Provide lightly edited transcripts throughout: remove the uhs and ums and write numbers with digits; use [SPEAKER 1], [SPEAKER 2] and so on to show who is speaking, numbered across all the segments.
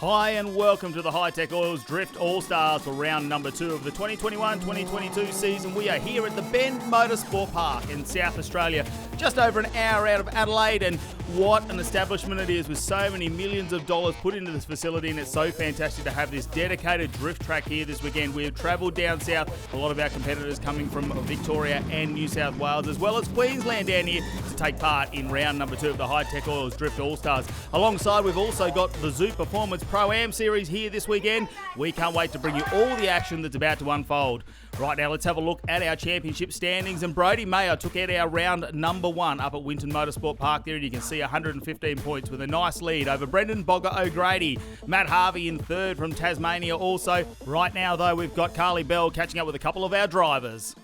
[SPEAKER 1] Hi and welcome to the Hi-Tec Drift Allstars for round number 2 of the 2021-2022 season. We are here at the Bend Motorsport Park in South Australia, just over an hour out of Adelaide, and what an establishment it is with so many millions of dollars put into this facility, and it's so fantastic to have this dedicated drift track here this weekend. We have travelled down south, a lot of our competitors coming from Victoria and New South Wales, as well as Queensland down here to take part in round number 2 of the Hi-Tec Drift Allstars. Alongside, we've also got the Zoo Performance Pro-Am Series here this weekend. We can't wait to bring you all the action that's about to unfold. Right now, let's have a look at our championship standings. And Brodie Mayer took out our round number 1 up at Winton Motorsport Park there, and you can see 115 points with a nice lead over Brendan Bogger O'Grady. Matt Harvey in third from Tasmania also. Right now, though, we've got Carly Bell catching up with a couple of our drivers.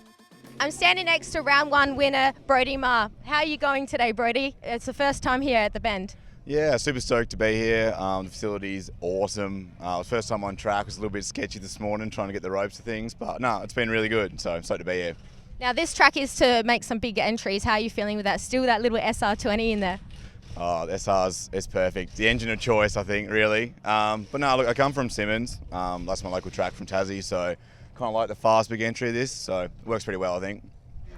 [SPEAKER 2] I'm standing next to round 1 winner, Brodie Mayer. How are you going today, Brodie? It's the first time here at the Bend.
[SPEAKER 3] Yeah, super stoked to be here. The facility's awesome. First time on track, was a little bit sketchy this morning trying to get the ropes of things, but no, it's been really good, so I'm stoked to be here.
[SPEAKER 2] Now this track is to make some big entries. How are you feeling with that? Still that little SR20 in there?
[SPEAKER 3] Oh, the SR's is perfect. The engine of choice, I think, really. But no, look, I come from Simmons. That's my local track from Tassie, so kind of like the fast big entry of this, so it works pretty well, I think.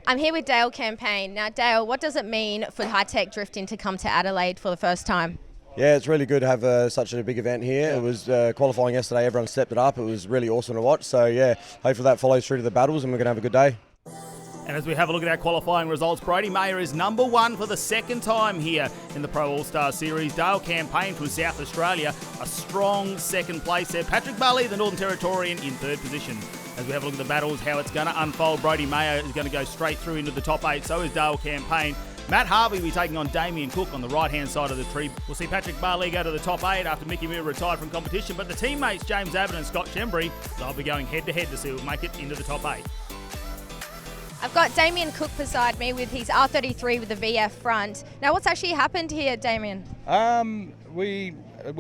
[SPEAKER 2] I'm here with Dale Campaign. Now, Dale, what does it mean for Hi-Tec Drifting to come to Adelaide for the first time?
[SPEAKER 4] Yeah, it's really good to have such a big event here. It was qualifying yesterday, everyone stepped it up. It was really awesome to watch. So, yeah, hopefully that follows through to the battles and we're going to have a good day.
[SPEAKER 1] And as we have a look at our qualifying results, Brodie Mayer is number 1 for the second time here in the Pro All-Star Series. Dale Campaign from South Australia, a strong second place there. Patrick Barley, the Northern Territorian, in third position. As we have a look at the battles, how it's going to unfold, Brodie Mayer is going to go straight through into the top 8. So is Dale Campaign. Matt Harvey will be taking on Damien Cook on the right-hand side of the tree. We'll see Patrick Barley go to the top 8 after Mickey Moore retired from competition. But the teammates, James Abbott and Scott Shembry, they'll be going head-to-head to see who will make it into the top 8.
[SPEAKER 2] I've got Damien Cook beside me with his R33 with the VF front. Now, what's actually happened here, Damien?
[SPEAKER 5] We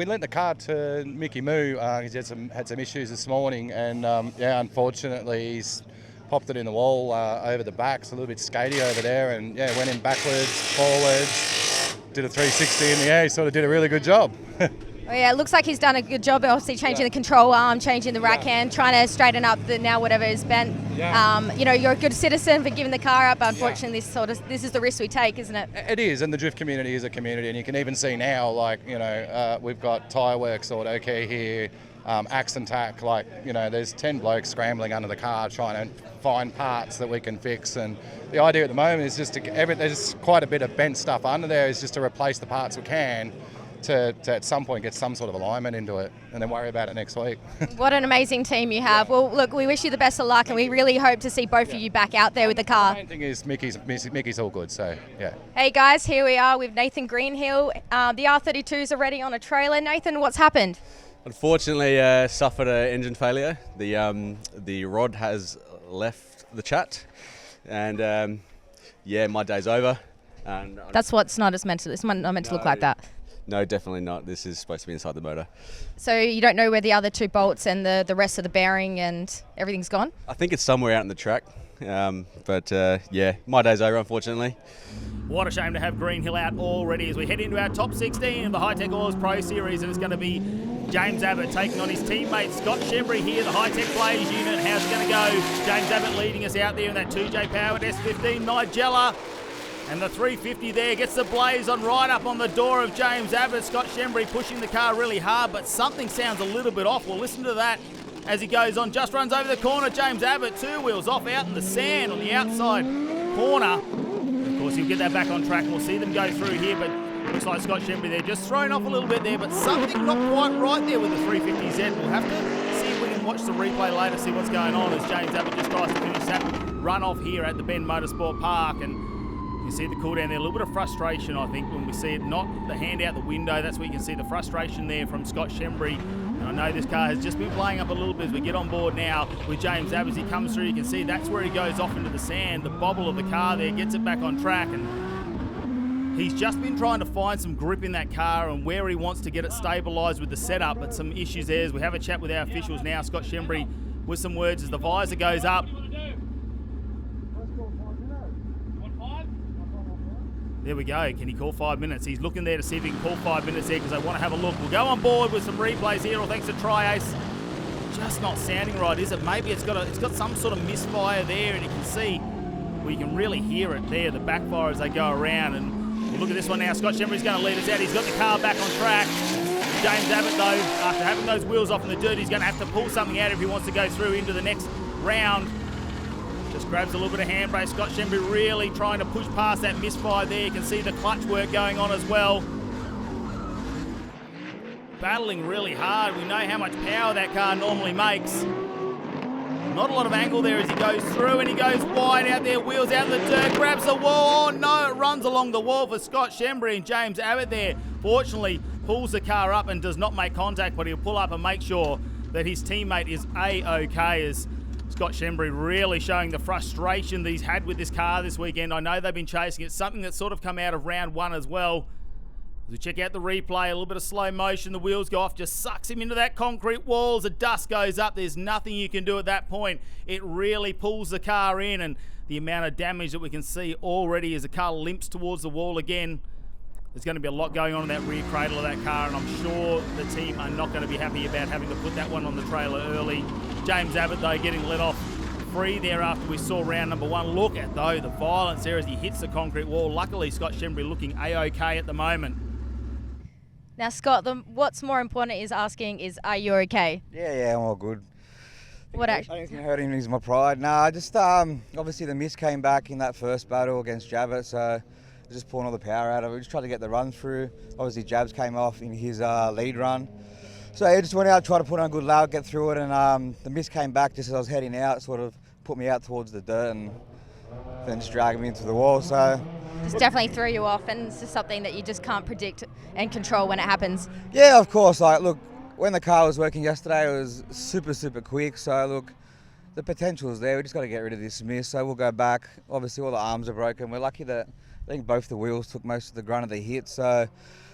[SPEAKER 5] lent the car to Mickey Moo. He had some issues this morning, and unfortunately he's popped it in the wall over the back. It's a little bit skatey over there, and went in backwards, forwards, did a 360 in the air. He sort of did a really good job.
[SPEAKER 2] Oh yeah, it looks like he's done a good job, obviously changing the control arm, changing the rack hand, trying to straighten up the now whatever is bent. You're a good citizen for giving the car up. Unfortunately, this is the risk we take, isn't it?
[SPEAKER 5] It is, and the drift community is a community, and you can even see now, we've got Tyre Works or OK here, Axe and Tack, there's 10 blokes scrambling under the car trying to find parts that we can fix, and the idea at the moment is just there's quite a bit of bent stuff under there, is just to replace the parts we can to at some point get some sort of alignment into it and then worry about it next week.
[SPEAKER 2] What an amazing team you have. Well, look, we wish you the best of luck, and we really hope to see both of you back out there with the car.
[SPEAKER 5] The main thing is Mickey's all good, so yeah.
[SPEAKER 2] Hey guys, here we are with Nathan Greenhill. The R32s are ready on a trailer. Nathan, what's happened?
[SPEAKER 6] Unfortunately, suffered an engine failure. The rod has left the chat, and my day's over. And
[SPEAKER 2] that's what's not as meant to. It's not meant to look like that.
[SPEAKER 6] No, definitely not. This is supposed to be inside the motor.
[SPEAKER 2] So you don't know where the other 2 bolts and the rest of the bearing and everything's gone?
[SPEAKER 6] I think it's somewhere out in the track. My day's over, unfortunately.
[SPEAKER 1] What a shame to have Greenhill out already as we head into our top 16 of the Hi-Tec Pro Series, and it's going to be James Abbott taking on his teammate Scott Shembry here, the Hi-Tec Blaze unit. How's it going to go? James Abbott leading us out there in that 2J powered S15 Nigella. And the 350 there gets the blaze on right up on the door of James Abbott. Scott Shembry pushing the car really hard, but something sounds a little bit off. We'll listen to that as he goes on. Just runs over the corner. James Abbott, 2 wheels off out in the sand on the outside corner. Of course, he'll get that back on track. We'll see them go through here, but looks like Scott Shembry there just thrown off a little bit there, but something not quite right there with the 350Z. We'll have to see if we can watch the replay later, see what's going on as James Abbott just tries to finish that run off here at the Bend Motorsport Park. And you see the cool down there, a little bit of frustration, I think, when we see it, not the hand out the window. That's where you can see the frustration there from Scott Shembry. And I know this car has just been playing up a little bit as we get on board now with James Abbott. As he comes through, you can see that's where he goes off into the sand. The bobble of the car there gets it back on track, and he's just been trying to find some grip in that car and where he wants to get it stabilised with the setup, but some issues there. As we have a chat with our officials now, Scott Shembry with some words as the visor goes up. There we go. Can he call 5 minutes? He's looking there to see if he can call 5 minutes there because they want to have a look. We'll go on board with some replays here, all thanks to Triads. Just not sounding right, is it? Maybe it's got some sort of misfire there, and you can see, well, you can really hear it there, the backfire as they go around. And we'll look at this one now. Scott Shembry's going to lead us out. He's got the car back on track. James Abbott, though, after having those wheels off in the dirt, he's going to have to pull something out if he wants to go through into the next round. Just grabs a little bit of handbrake. Scott Shembry really trying to push past that misfire there. You can see the clutch work going on as well. Battling really hard. We know how much power that car normally makes. Not a lot of angle there as he goes through, and he goes wide out there, wheels out in the dirt, grabs the wall. Oh no, it runs along the wall for Scott Shembry, and James Abbott there, fortunately, pulls the car up and does not make contact, but he'll pull up and make sure that his teammate is A-OK as Scott Shembry really showing the frustration that he's had with this car this weekend. I know they've been chasing it, something that's sort of come out of round one as well. As we check out the replay, a little bit of slow motion, the wheels go off, just sucks him into that concrete wall as the dust goes up. There's nothing you can do at that point. It really pulls the car in, and the amount of damage that we can see already as the car limps towards the wall again. There's going to be a lot going on in that rear cradle of that car, and I'm sure the team are not going to be happy about having to put that one on the trailer early. James Abbott, though, getting let off free there after we saw round number one. Look at, though, the violence there as he hits the concrete wall. Luckily, Scott Shembry looking A-OK at the moment.
[SPEAKER 2] Now, Scott, what's more important is asking is, are you okay?
[SPEAKER 7] Yeah, I'm all good.
[SPEAKER 2] What
[SPEAKER 7] I don't think hurting is my pride. Nah, just obviously the miss came back in that first battle against Jabbett, so just pulling all the power out of it. We just tried to get the run through. Obviously, Jabs came off in his lead run. So yeah, just went out, tried to put on a good lap, get through it, and the miss came back just as I was heading out, sort of put me out towards the dirt and then just dragged me into the wall. So
[SPEAKER 2] Just definitely threw you off, and it's just something that you just can't predict and control when it happens.
[SPEAKER 7] yeah, of course. Like, look, when the car was working yesterday, it was super quick. So look, the potential is there. We just got to get rid of this miss. So we'll go back. Obviously, all the arms are broken. We're lucky that I think both the wheels took most of the grunt of the hit. So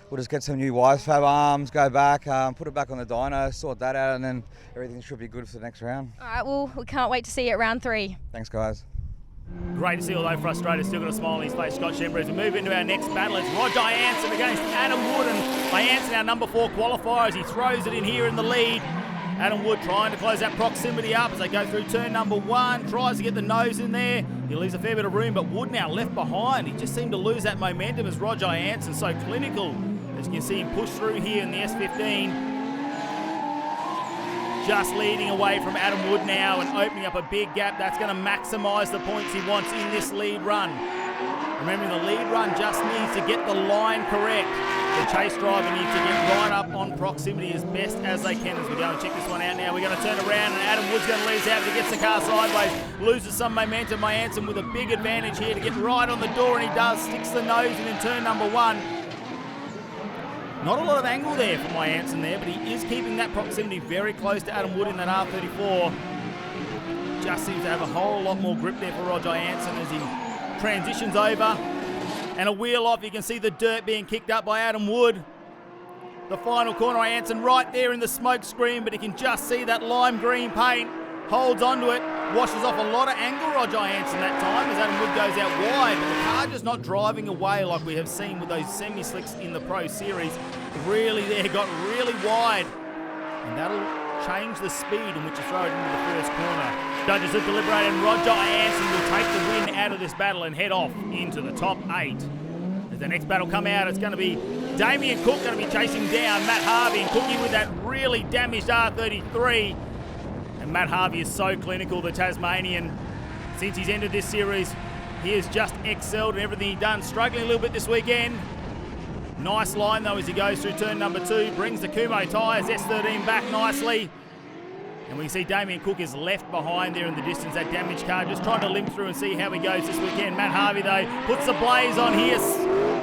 [SPEAKER 7] we'll just get some new Wisefab arms, go back, put it back on the dyno, sort that out, and then everything should be good for the next round.
[SPEAKER 2] All right, well, we can't wait to see you at round 3.
[SPEAKER 7] Thanks, guys.
[SPEAKER 1] Great to see, although frustrated, still got a smile on his face, Scott Shembry. As we move into our next battle, it's Roger Jansen against Adam Wood, and Jansen, our number 4 qualifier, as he throws it in here in the lead. Adam Wood trying to close that proximity up as they go through turn number 1, tries to get the nose in there. He leaves a fair bit of room, but Wood now left behind. He just seemed to lose that momentum as Roger Jansen, so clinical. As you can see him push through here in the S15. Just leading away from Adam Wood now and opening up a big gap. That's going to maximise the points he wants in this lead run. Remembering the lead run just needs to get the line correct. The chase driver needs to get right up on proximity as best as they can as we go and check this one out now. We're going to turn around and Adam Wood's going to lead us out. He gets the car sideways, loses some momentum. Jansen with a big advantage here to get right on the door, and he does. Sticks the nose in turn number 1. Not a lot of angle there for Jansen there, but he is keeping that proximity very close to Adam Wood in that R34. Just seems to have a whole lot more grip there for Roger Jansen as he transitions over. And a wheel off, you can see the dirt being kicked up by Adam Wood. The final corner, Jansen right there in the smoke screen, but he can just see that lime green paint. Holds onto it, washes off a lot of angle, Roger Jansen that time as Adam Wood goes out wide, but the car just not driving away like we have seen with those semi-slicks in the Pro Series. Really there, got really wide, and that'll change the speed in which you throw it into the first corner. Judges have deliberated, and Roger Jansen will take the win out of this battle and head off into the top 8. As the next battle come out, it's going to be Damien Cook going to be chasing down Matt Harvey, and Cookie with that really damaged R33. And Matt Harvey is so clinical, the Tasmanian. Since he's entered this series, he has just excelled in everything he's done. Struggling a little bit this weekend. Nice line though as he goes through turn number 2. Brings the Kumo tyres, S13 back nicely. And we see Damien Cook is left behind there in the distance, that damaged car. Just trying to limp through and see how he goes this weekend. Matt Harvey though, puts the blaze on here.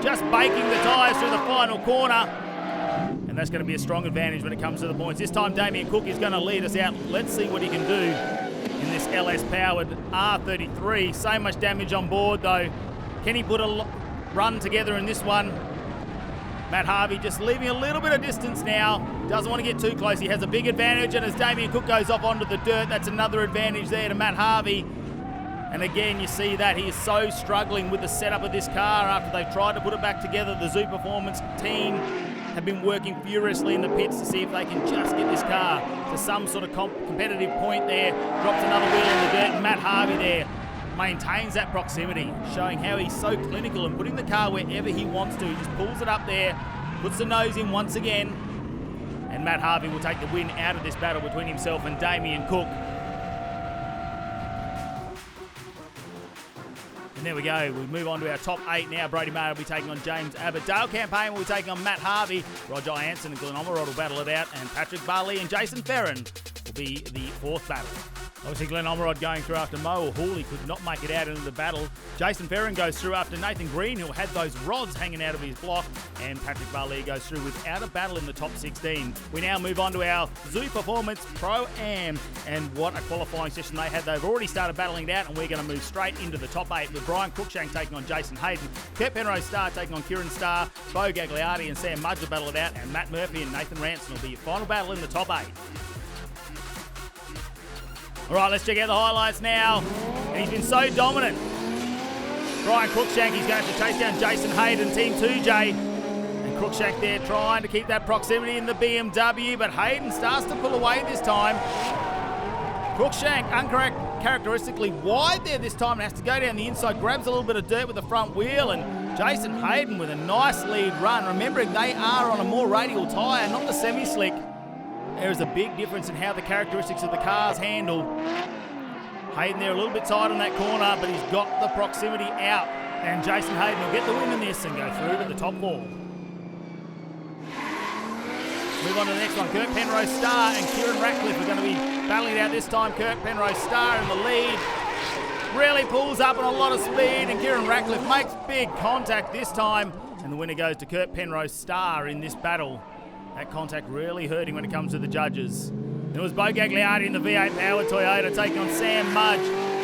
[SPEAKER 1] Just baking the tyres through the final corner. And that's going to be a strong advantage when it comes to the points. This time Damien Cook is going to lead us out. Let's see what he can do in this LS-powered R33. So much damage on board though. Can he put a run together in this one? Matt Harvey just leaving a little bit of distance now. Doesn't want to get too close. He has a big advantage, and as Damien Cook goes off onto the dirt, that's another advantage there to Matt Harvey. And again, you see that he is so struggling with the setup of this car after they've tried to put it back together. The Zoo Performance team have been working furiously in the pits to see if they can just get this car to some sort of competitive point there. Drops another wheel in the dirt, and Matt Harvey there maintains that proximity, showing how he's so clinical and putting the car wherever he wants to. He just pulls it up there, puts the nose in once again, and Matt Harvey will take the win out of this battle between himself and Damien Cook. And there we go. We move on to our top 8 now. Brody Mayer will be taking on James Abbott. Dale Campaign will be taking on Matt Harvey. Roger Anson and Glenn Omerod will battle it out. And Patrick Barley and Jason Ferrin will be the 4th battle. Obviously, Glenn Omerod going through after Mo Hawley could not make it out into the battle. Jason Ferrin goes through after Nathan Greenhill had those rods hanging out of his block. And Patrick Barley goes through without a battle in the top 16. We now move on to our Zoo Performance Pro-Am. And what a qualifying session they had. They've already started battling it out, and we're going to move straight into the top 8 with Brian Cruikshank taking on Jason Hayden, Kurt Penrose Starr taking on Kieran Starr, Bo Gagliardi and Sam Mudge will battle it out, and Matt Murphy and Nathan Ranson will be your final battle in the top 8. All right, let's check out the highlights now. And he's been so dominant. Brian Cruikshank, he's going to have to chase down Jason Hayden, Team 2J. And Cruikshank there trying to keep that proximity in the BMW, but Hayden starts to pull away this time. Cruikshank, uncharacteristically wide there this time, and has to go down the inside, grabs a little bit of dirt with the front wheel, and Jason Hayden with a nice lead run. Remembering they are on a more radial tyre, not the semi-slick. There is a big difference in how the characteristics of the cars handle. Hayden there a little bit tight on that corner, but he's got the proximity out. And Jason Hayden will get the win in this and go through to the top 4. Move on to the next one. Kurt Penrose Starr and Kieran Ratcliffe are going to be battling it out this time. Kurt Penrose Starr in the lead. Really pulls up on a lot of speed, and Kieran Ratcliffe makes big contact this time. And the winner goes to Kurt Penrose Starr in this battle. That contact really hurting when it comes to the judges. It was Bo Gagliardi in the V8 powered Toyota taking on Sam Mudge,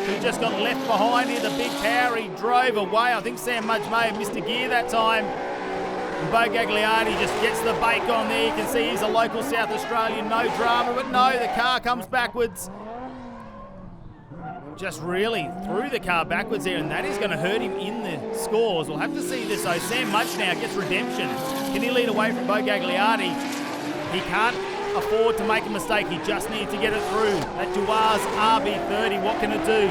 [SPEAKER 1] who just got left behind here. The big power, he drove away. I think Sam Mudge may have missed a gear that time. And Bo Gagliardi just gets the bake on there. You can see he's a local South Australian, no drama, but no, the car comes backwards. Just really threw the car backwards there, and that is going to hurt him in the scores. We'll have to see this though. Sam Mudge now gets redemption. Can he lead away from Bo Gagliardi? He can't afford to make a mistake. He just needs to get it through. That Dewars RB30, what can it do?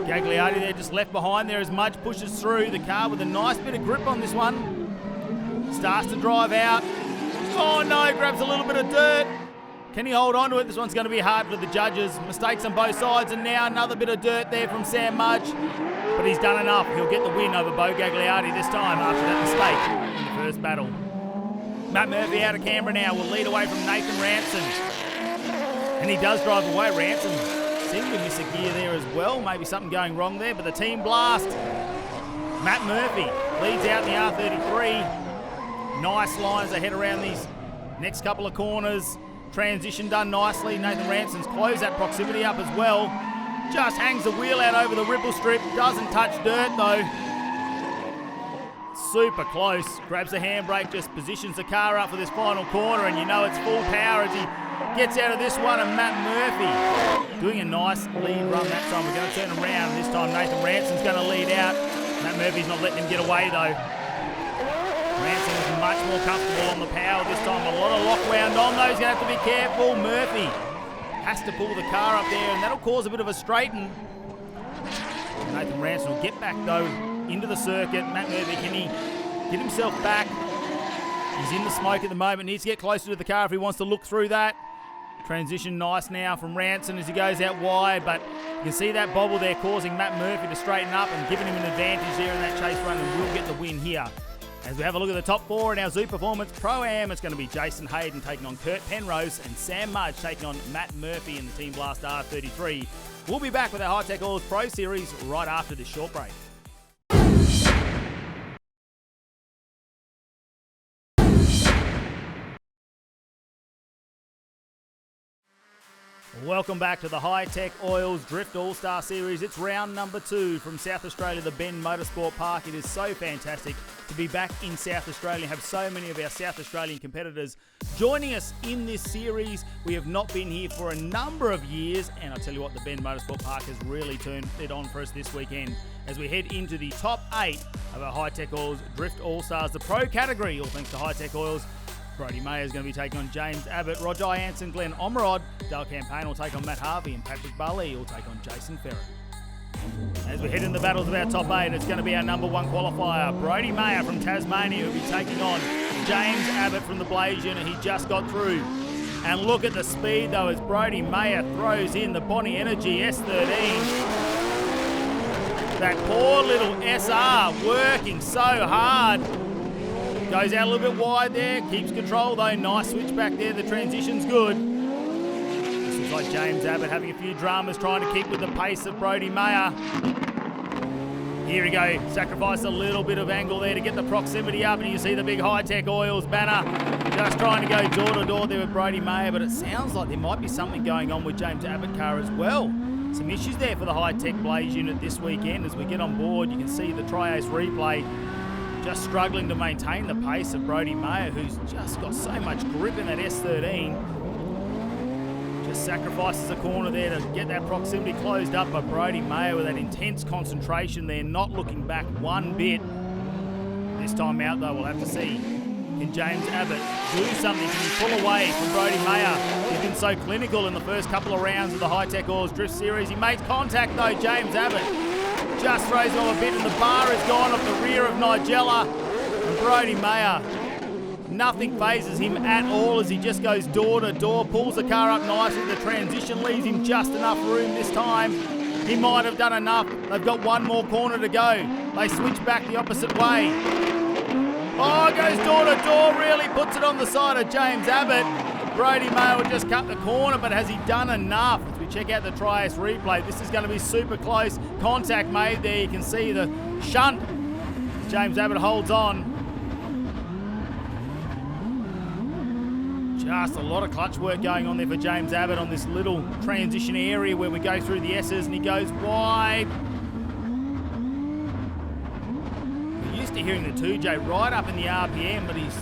[SPEAKER 1] Gagliardi there just left behind there as Mudge pushes through. The car with a nice bit of grip on this one. Starts to drive out. Oh no, grabs a little bit of dirt. Can he hold on to it? This one's going to be hard for the judges. Mistakes on both sides, and now another bit of dirt there from Sam Mudge. But he's done enough. He'll get the win over Bo Gagliardi this time after that mistake in the first battle. Matt Murphy out of Canberra now will lead away from Nathan Ranson. And he does drive away. Ranson seemed to miss a gear there as well. Maybe something going wrong there, but the team blast. Matt Murphy leads out in the R33. Nice lines ahead around these next couple of corners. Transition done nicely. Nathan Ranson's closed that proximity up as well. Just hangs the wheel out over the ripple strip. Doesn't touch dirt though. Super close. Grabs the handbrake, just positions the car up for this final corner, and you know it's full power as he gets out of this one. And Matt Murphy doing a nice lead run that time. We're going to turn around. This time Nathan Ranson's going to lead out. Matt Murphy's not letting him get away though. Ranson is much more comfortable on the power this time. A lot of lock wound on though. He's going to have to be careful. Murphy has to pull the car up there, and that'll cause a bit of a straighten. Nathan Ranson will get back though into the circuit. Matt Murphy, can he get himself back? He's in the smoke at the moment. Needs to get closer to the car if he wants to look through that. Transition nice now from Ranson as he goes out wide, but you can see that bobble there causing Matt Murphy to straighten up and giving him an advantage there in that chase run, and will get the win here. As we have a look at the top 4 in our Zoo Performance Pro-Am, it's going to be Jason Hayden taking on Kurt Penrose and Sam Mudge taking on Matt Murphy in the Team Blast R33. We'll be back with our Hi-Tec Allstars Pro Series right after this short break. Welcome back to the Hi-Tec Oils Drift All-Star Series. It's round number 2 from South Australia, the Ben Motorsport Park. It is so fantastic to be back in South Australia, have so many of our South Australian competitors joining us in this series. We have not been here for a number of years, and I'll tell you what, the Ben Motorsport Park has really turned it on for us this weekend as we head into the top 8 of our Hi-Tec Oils Drift All-Stars, the pro category, all thanks to Hi-Tec Oils. Brody Mayer is going to be taking on James Abbott. Roger Jansen, Glenn Omerod, Dale Campaign will take on Matt Harvey, and Patrick Bully will take on Jason Ferrer. As we head in the battles of our top 8, it's going to be our number 1 qualifier, Brody Mayer from Tasmania, who will be taking on James Abbott from the Blaze unit. He just got through. And look at the speed, though, as Brody Mayer throws in the Bonnie Energy S13. That poor little SR working so hard. Goes out a little bit wide there, keeps control though. Nice switch back there, the transition's good. This looks like James Abbott having a few dramas, trying to keep with the pace of Brody Mayer. Here we go, sacrifice a little bit of angle there to get the proximity up, and you see the big Hi-Tec Oils banner. Just trying to go door to door there with Brody Mayer, but it sounds like there might be something going on with James Abbott car as well. Some issues there for the Hi-Tec Blaze unit this weekend. As we get on board, you can see the Triads Replay just struggling to maintain the pace of Brody Mayer, who's just got so much grip in that S13. Just sacrifices a corner there to get that proximity closed up by Brody Mayer with that intense concentration there, not looking back one bit. This time out though, we'll have to see. Can James Abbott do something? Can he pull away from Brody Mayer? He's been so clinical in the first couple of rounds of the Hi-Tec Oils Drift Series. He makes contact though, James Abbott. Just throws him off a bit, and the bar is gone off the rear of Nigella. And Brody Mayer, nothing phases him at all as he just goes door to door, pulls the car up nicely. The transition leaves him just enough room this time. He might have done enough. They've got one more corner to go. They switch back the opposite way. Oh, goes door to door, really puts it on the side of James Abbott. Brody Mayer will just cut the corner, but has he done enough? As we check out the Triads Replay, this is going to be super close. Contact made there, you can see the shunt. James Abbott holds on. Just a lot of clutch work going on there for James Abbott on this little transition area where we go through the S's, and he goes wide. We're used to hearing the 2J right up in the RPM, but he's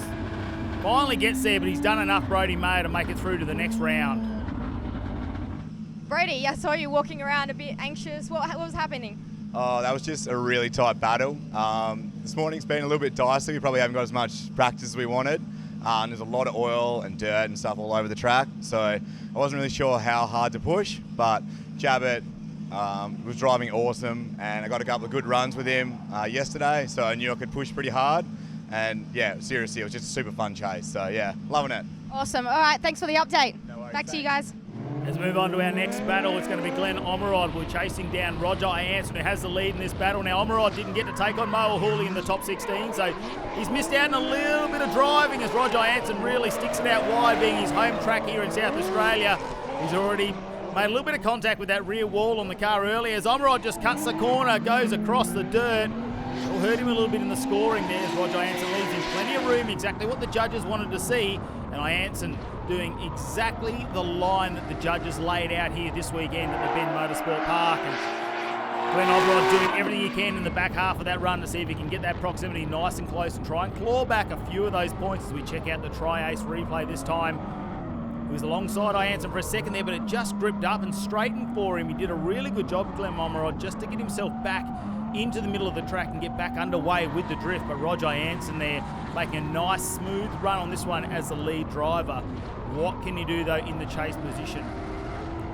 [SPEAKER 1] finally gets there, but he's done enough, Brody Mayer, to make it through to the next round.
[SPEAKER 2] Brody, I saw you walking around a bit anxious. What was happening?
[SPEAKER 3] Oh, that was just a really tight battle. This morning's been a little bit dicey. We probably haven't got as much practice as we wanted. And there's a lot of oil and dirt and stuff all over the track. So I wasn't really sure how hard to push, but Jabbett was driving awesome, and I got a couple of good runs with him yesterday, so I knew I could push pretty hard. And yeah, seriously, it was just a super fun chase. So yeah, loving it.
[SPEAKER 2] Awesome. All right, thanks for the update.
[SPEAKER 3] No worries,
[SPEAKER 2] Back to you guys.
[SPEAKER 1] Let's move on to our next battle. It's going to be Glenn Omerod. We're chasing down Roger Jansen, who has the lead in this battle. Now, Omerod didn't get to take on Mo Hooley in the top 16, so he's missed out on a little bit of driving as Roger Jansen really sticks it out wide, being his home track here in South Australia. He's already made a little bit of contact with that rear wall on the car earlier as Omerod just cuts the corner, goes across the dirt. It'll hurt him a little bit in the scoring there as Roger Jansen leaves him plenty of room, exactly what the judges wanted to see. And Jansen doing exactly the line that the judges laid out here this weekend at the Ben Motorsport Park. And Glenn Omerod doing everything he can in the back half of that run to see if he can get that proximity nice and close and try and claw back a few of those points as we check out the Triads Replay this time. He was alongside Jansen for a second there, but it just gripped up and straightened for him. He did a really good job, Glenn Omerod, just to get himself back into the middle of the track and get back underway with the drift. But Roger Jansen there making a nice smooth run on this one as the lead driver. What can he do though in the chase position?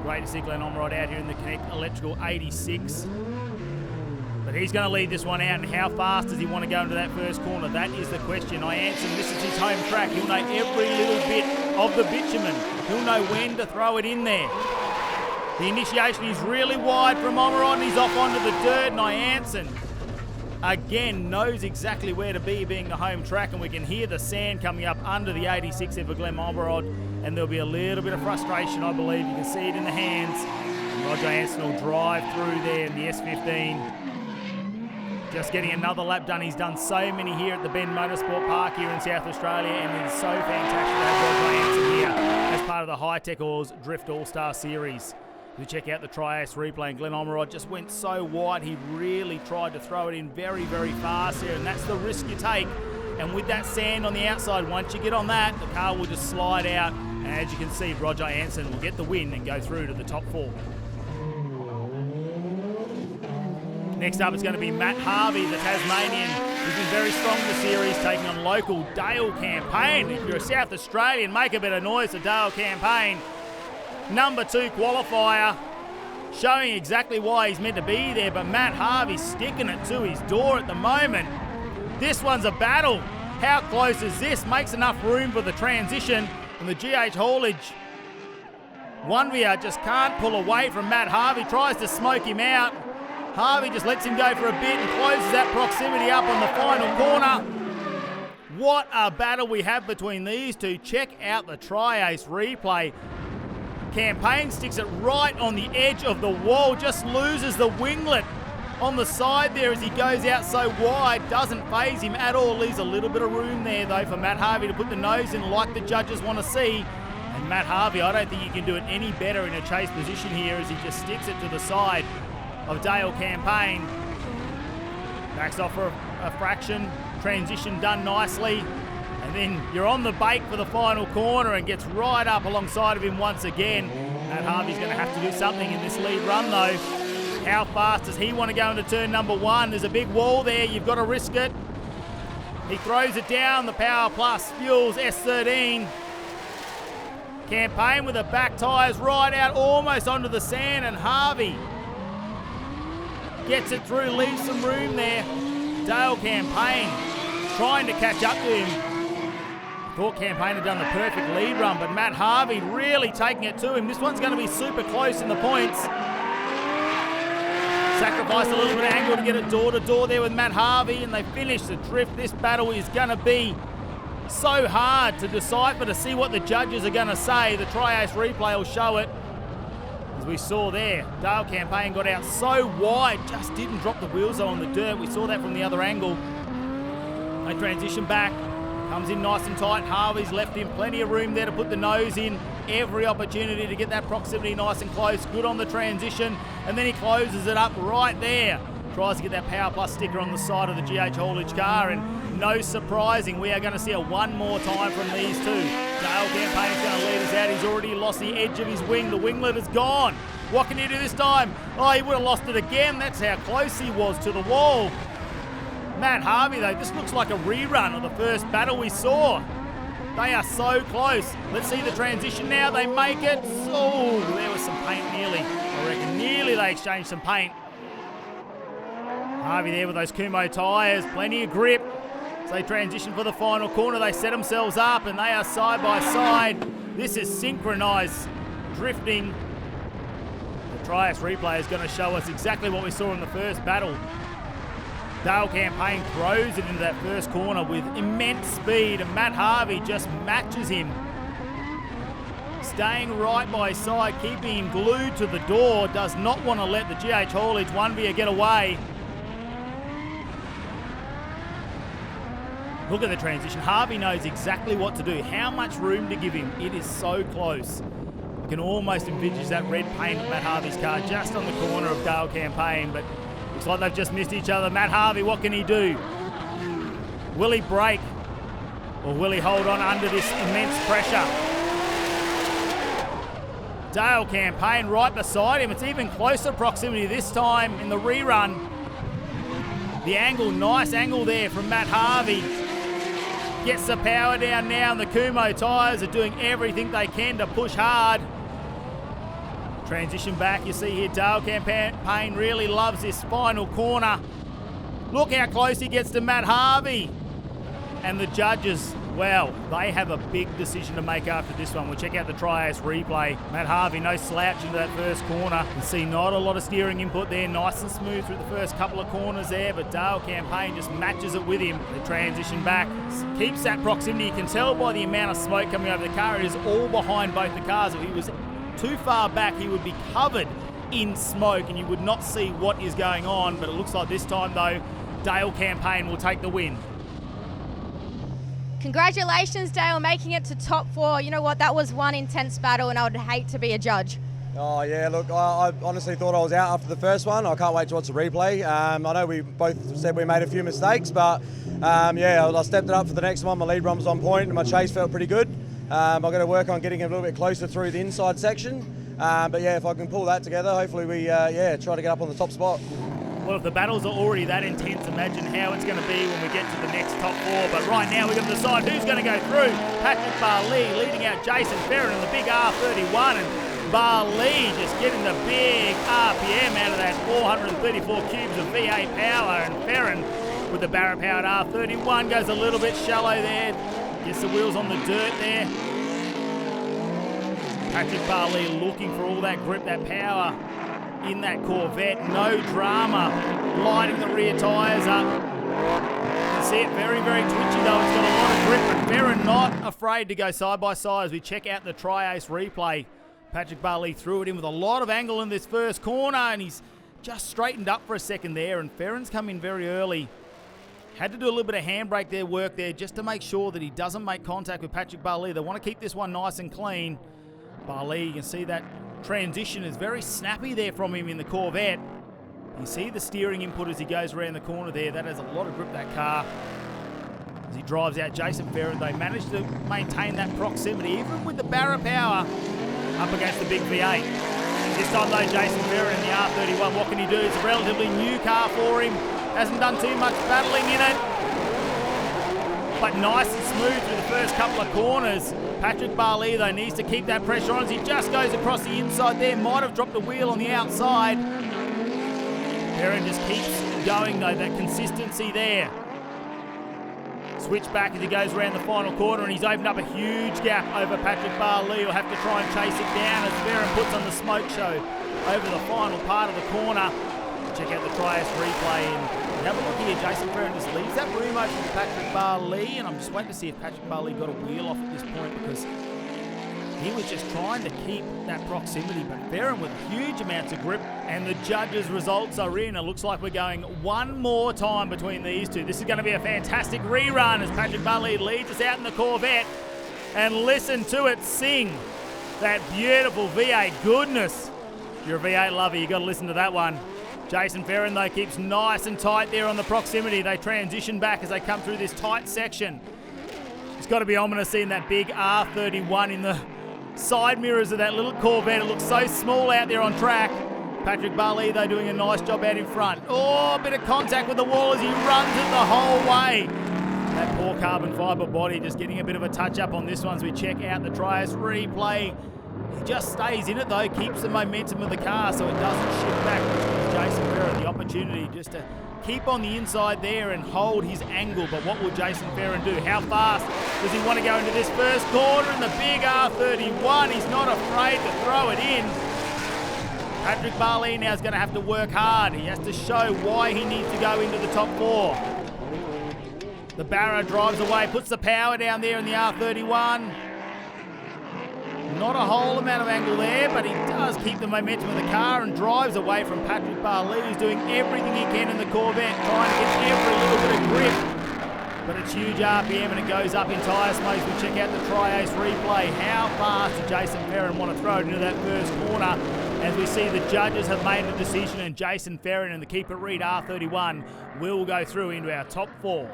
[SPEAKER 1] Great to see Glenn Omerod out here in the Connect Electrical 86. But he's going to lead this one out, and how fast does he want to go into that first corner? That is the question. Jansen, this is his home track. He'll know every little bit of the bitumen. He'll know when to throw it in there. The initiation is really wide from Omerod, and he's off onto the dirt, and Jansen again knows exactly where to be, being the home track, and we can hear the sand coming up under the 86 there for Glenn Omerod, and there'll be a little bit of frustration, I believe. You can see it in the hands. And Roger Jansen will drive through there in the S15. Just getting another lap done. He's done so many here at the Bend Motorsport Park here in South Australia, and it's so fantastic to have Roger Hansen here as part of the Hi-Tec Drift Allstar Series. We check out the Triads Replay, and Glenn Omerod just went so wide. He really tried to throw it in very, very fast here, and that's the risk you take. And with that sand on the outside, once you get on that, the car will just slide out. And as you can see, Roger Hansen will get the win and go through to the top 4. Next up is going to be Matt Harvey, the Tasmanian. He's been very strong in the series, taking on local Dale Campaign. If you're a South Australian, make a bit of noise for Dale Campaign. Number 2 qualifier, showing exactly why he's meant to be there, but Matt Harvey's sticking it to his door at the moment. This one's a battle. How close is this? Makes enough room for the transition, and the GH haulage. Onevia just can't pull away from Matt Harvey, tries to smoke him out. Harvey just lets him go for a bit and closes that proximity up on the final corner. What a battle we have between these two. Check out the Triads Replay. Campaign sticks it right on the edge of the wall, just loses the winglet on the side there as he goes out so wide. Doesn't faze him at all. Leaves a little bit of room there though for Matt Harvey to put the nose in like the judges want to see. And Matt Harvey, I don't think you can do it any better in a chase position here as he just sticks it to the side of Dale Campaign. Backs off for a fraction, transition done nicely, and then you're on the bake for the final corner and gets right up alongside of him once again. Matt Harvey's going to have to do something in this lead run though. How fast does he want to go into turn number 1? There's a big wall there, you've got to risk it. He throws it down, the Power Plus Fuels S13. Campaign with the back tyres right out almost onto the sand, and Harvey gets it through, leaves some room there. Dale Campaign trying to catch up to him. I thought Campaign had done the perfect lead run, but Matt Harvey really taking it to him. This one's going to be super close in the points. Sacrificed a little bit of angle to get it door to door there with Matt Harvey, and they finish the drift. This battle is going to be so hard to decipher, to see what the judges are going to say. The Triads Replay will show it. As we saw there, Dale Campaign got out so wide, just didn't drop the wheels on the dirt. We saw that from the other angle. They transition back, comes in nice and tight. Harvey's left him plenty of room there to put the nose in. Every opportunity to get that proximity nice and close. Good on the transition, and then he closes it up right there. Tries to get that Power Plus sticker on the side of the GH haulage car, and no surprising, we are going to see it one more time from these two. Dale Campaign's going to lead us out. He's already lost the edge of his wing. The winglet is gone. What can he do this time? Oh, he would have lost it again. That's how close he was to the wall. Matt Harvey, though, this looks like a rerun of the first battle we saw. They are so close. Let's see the transition now. They make it. Oh, there was some paint nearly. I reckon nearly they exchanged some paint. Harvey there with those Kumo tyres. Plenty of grip. So they transition for the final corner. They set themselves up and they are side by side. This is Synchronized Drifting. The Triads Replay is going to show us exactly what we saw in the first battle. Dale Campaign throws it into that first corner with immense speed, and Matt Harvey just matches him. Staying right by his side, keeping him glued to the door, does not want to let the GH haulage Onevia get away. Look at the transition. Harvey knows exactly what to do, how much room to give him. It is so close. You can almost envisage that red paint of Matt Harvey's car just on the corner of Dale Campaign, but looks like they've just missed each other. Matt Harvey, what can he do? Will he break? Or will he hold on under this immense pressure? Dale Campaign right beside him. It's even closer proximity this time in the rerun. The angle, nice angle there from Matt Harvey. Gets the power down now, and the Kumo tyres are doing everything they can to push hard. Transition back, you see here Dale Campaign really loves this final corner. Look how close he gets to Matt Harvey. And the judges, well, they have a big decision to make after this one. We'll check out the Triads Replay. Matt Harvey, no slouch into that first corner. You see not a lot of steering input there, nice and smooth through the first couple of corners there, but Dale Campaign just matches it with him. They transition back, keeps that proximity. You can tell by the amount of smoke coming over the car, it is all behind both the cars. If he was too far back, he would be covered in smoke and you would not see what is going on, but it looks like this time though, Dale Campaign will take the win.
[SPEAKER 2] Congratulations, Dale, making it to top 4. You know what? That was one intense battle, and I would hate to be a judge.
[SPEAKER 4] Oh yeah, look, I honestly thought I was out after the first one. I can't wait to watch the replay. I know we both said we made a few mistakes, but yeah, I stepped it up for the next one. My lead run was on point, and my chase felt pretty good. I've got to work on getting a little bit closer through the inside section. But yeah, if I can pull that together, hopefully we try to get up on the top spot.
[SPEAKER 1] Well, if the battles are already that intense, imagine how it's going to be when we get to the next top 4. But right now we've got to decide who's going to go through. Patrick Barley leading out Jason Ferrin in the big R31, and Barley just getting the big RPM out of that 434 cubes of V8 power, and Ferrin with the Barra-powered R31 goes a little bit shallow there, gets the wheels on the dirt there. Patrick Barley looking for all that grip, that power in that Corvette. No drama, lighting the rear tyres up. You can see it very, very twitchy though. It's got a lot of grip, but Ferrin not afraid to go side by side as we check out the Triads Replay. Patrick Barley threw it in with a lot of angle in this first corner, and he's just straightened up for a second there, and Ferrin's come in very early. Had to do a little bit of handbrake there, work there, just to make sure that he doesn't make contact with Patrick Barley. They want to keep this one nice and clean. Barley, you can see that transition is very snappy there from him in the Corvette. You see the steering input as he goes around the corner there. That has a lot of grip, that car. As he drives out Jason Ferrin, they manage to maintain that proximity, even with the Barra power up against the big V8. This time though, Jason Ferrin in the R31, what can he do? It's a relatively new car for him. Hasn't done too much battling in it, but nice and smooth through the first couple of corners. Patrick Barley though needs to keep that pressure on as he just goes across the inside there. Might have dropped the wheel on the outside. Ferrin just keeps going though, that consistency there. Switch back as he goes around the final corner, and he's opened up a huge gap over Patrick Barley. He'll have to try and chase it down as Ferrin puts on the smoke show over the final part of the corner. Check out the Triads Replay and have a look here. Jason Ferrin just leaves that room open for Patrick Barley, and I'm just waiting to see if Patrick Barley got a wheel off at this point, because he was just trying to keep that proximity, but Ferrin with huge amounts of grip, and the judges' results are in. It looks like we're going one more time between these two. This is going to be a fantastic rerun as Patrick Barley leads us out in the Corvette, and listen to it sing that beautiful V8 goodness. If you're a V8 lover, you got to listen to that one. Jason Ferrin though keeps nice and tight there on the proximity. They transition back as they come through this tight section. It's got to be ominous seeing that big R31 in the side mirrors of that little Corvette. It looks so small out there on track. Patrick Barley though doing a nice job out in front. Oh, a bit of contact with the wall as he runs it the whole way. That poor carbon fibre body just getting a bit of a touch up on this one as we check out the Triads Replay. He just stays in it though, keeps the momentum of the car so it doesn't shift back, which gives Jason Ferrin the opportunity just to keep on the inside there and hold his angle. But what will Jason Ferrin do? How fast does he want to go into this first corner in the big R31? He's not afraid to throw it in. Patrick Barley now is going to have to work hard. He has to show why he needs to go into the top 4. The Barra drives away, puts the power down there in the R31. Not a whole amount of angle there, but he does keep the momentum of the car and drives away from Patrick Barley, who's doing everything he can in the Corvette, trying to get every little bit of grip. But it's huge RPM and it goes up in tyre smoke. We check out the Triads Replay. How fast did Jason Ferrin want to throw it into that first corner? As we see the judges have made a decision, and Jason Ferrin and the keeper Reed R31 will go through into our top 4.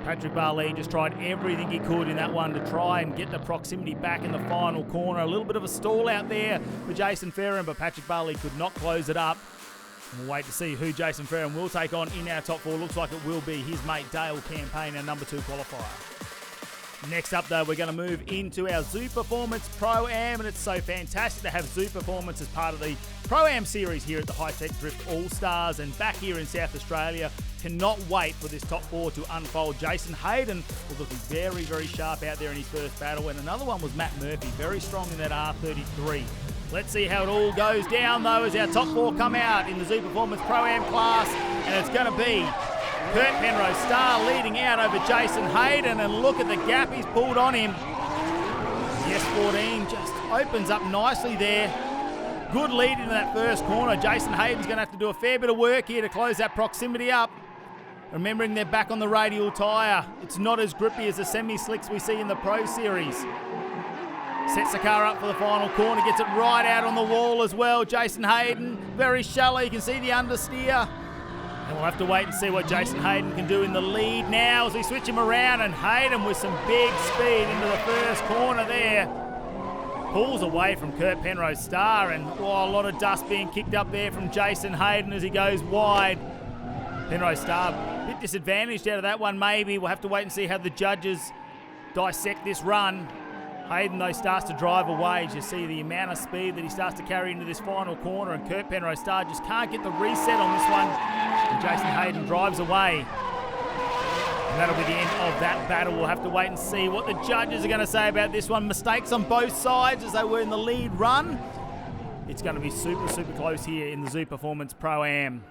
[SPEAKER 1] Patrick Barley just tried everything he could in that one to try and get the proximity back in the final corner. A little bit of a stall out there for Jason Ferrin, but Patrick Barley could not close it up. We'll wait to see who Jason Ferrin will take on in our top 4. Looks like it will be his mate Dale Campaign, our number 2 qualifier. Next up though, we're going to move into our Zoo Performance Pro-Am, and it's so fantastic to have Zoo Performance as part of the Pro-Am series here at the Hi-Tec Drift Allstars, and back here in South Australia. Cannot wait for this top 4 to unfold. Jason Hayden was looking very, very sharp out there in his first battle, and another one was Matt Murphy, very strong in that R33. Let's see how it all goes down though as our top 4 come out in the Zoo Performance Pro-Am class, and it's going to be Kurt Penrose Star leading out over Jason Hayden, and look at the gap he's pulled on him. The S14 just opens up nicely there. Good lead into that first corner. Jason Hayden's going to have to do a fair bit of work here to close that proximity up. Remembering they're back on the radial tyre. It's not as grippy as the semi-slicks we see in the Pro Series. Sets the car up for the final corner, gets it right out on the wall as well. Jason Hayden, very shallow, you can see the understeer. And we'll have to wait and see what Jason Hayden can do in the lead now as we switch him around, and Hayden with some big speed into the first corner there. Pulls away from Kurt Penrose Star, and a lot of dust being kicked up there from Jason Hayden as he goes wide. Penrose Star a bit disadvantaged out of that one maybe. We'll have to wait and see how the judges dissect this run. Hayden, though, starts to drive away. As you see the amount of speed that he starts to carry into this final corner, and Kurt Penrose Star just can't get the reset on this one. And Jason Hayden drives away. And that'll be the end of that battle. We'll have to wait and see what the judges are going to say about this one. Mistakes on both sides as they were in the lead run. It's going to be super, super close here in the Zoo Performance Pro-Am.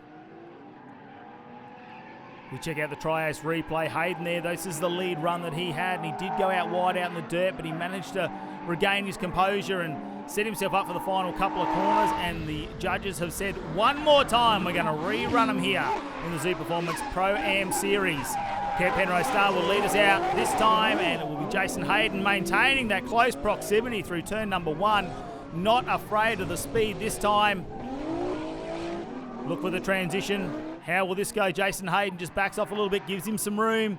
[SPEAKER 1] We check out the Triads Replay. Hayden there, this is the lead run that he had, and he did go out wide out in the dirt, but he managed to regain his composure and set himself up for the final couple of corners, and the judges have said one more time we're going to rerun him here in the Zoo Performance Pro-Am Series. Kurt Penrose Star will lead us out this time, and it will be Jason Hayden maintaining that close proximity through turn number 1. Not afraid of the speed this time. Look for the transition. How will this go? Jason Hayden just backs off a little bit, gives him some room.